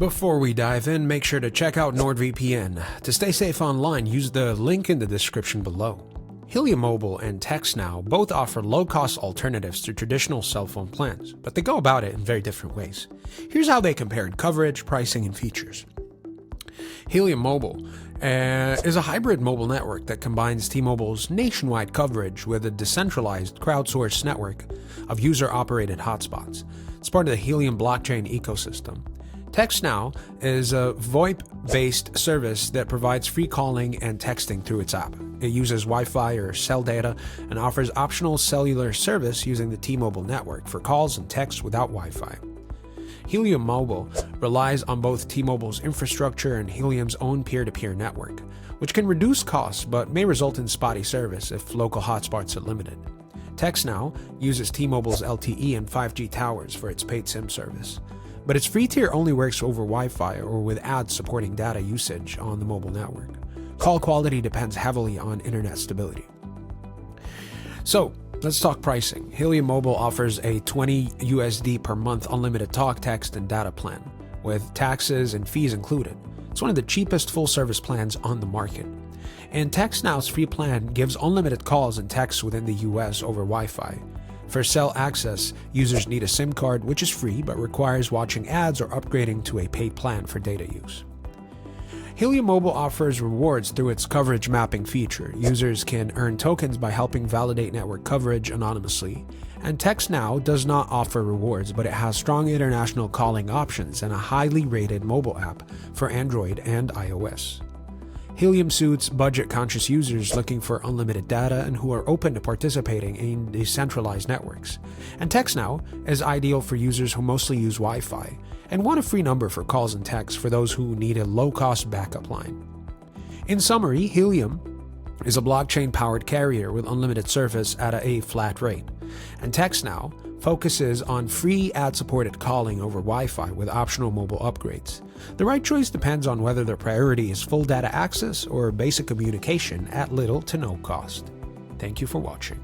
Before we dive in, make sure to check out NordVPN. To stay safe online, use the link in the description below. Helium Mobile and TextNow both offer low-cost alternatives to traditional cell phone plans, but they go about it in very different ways. Here's how they compare in coverage, pricing, and features. Helium Mobile is a hybrid mobile network that combines T-Mobile's nationwide coverage with a decentralized, crowdsourced network of user-operated hotspots. It's part of the Helium blockchain ecosystem. TextNow is a VoIP-based service that provides free calling and texting through its app. It uses Wi-Fi or cell data and offers optional cellular service using the T-Mobile network for calls and texts without Wi-Fi. Helium Mobile relies on both T-Mobile's infrastructure and Helium's own peer-to-peer network, which can reduce costs but may result in spotty service if local hotspots are limited. TextNow uses T-Mobile's LTE and 5G towers for its paid SIM service, but its free tier only works over Wi-Fi or with ads supporting data usage on the mobile network. Call quality depends heavily on internet stability. So, let's talk pricing. Helium Mobile offers a $20 per month unlimited talk, text, and data plan, with taxes and fees included. It's one of the cheapest full-service plans on the market. And TextNow's free plan gives unlimited calls and texts within the US over Wi-Fi. For cell access, users need a SIM card, which is free but requires watching ads or upgrading to a paid plan for data use. Helium Mobile offers rewards through its coverage mapping feature. Users can earn tokens by helping validate network coverage anonymously. And TextNow does not offer rewards, but it has strong international calling options and a highly rated mobile app for Android and iOS. Helium suits budget-conscious users looking for unlimited data and who are open to participating in decentralized networks. And TextNow is ideal for users who mostly use Wi-Fi and want a free number for calls and texts for those who need a low-cost backup line. In summary, Helium is a blockchain-powered carrier with unlimited service at a flat rate, and TextNow focuses on free ad-supported calling over Wi-Fi with optional mobile upgrades. The right choice depends on whether their priority is full data access or basic communication at little to no cost. Thank you for watching.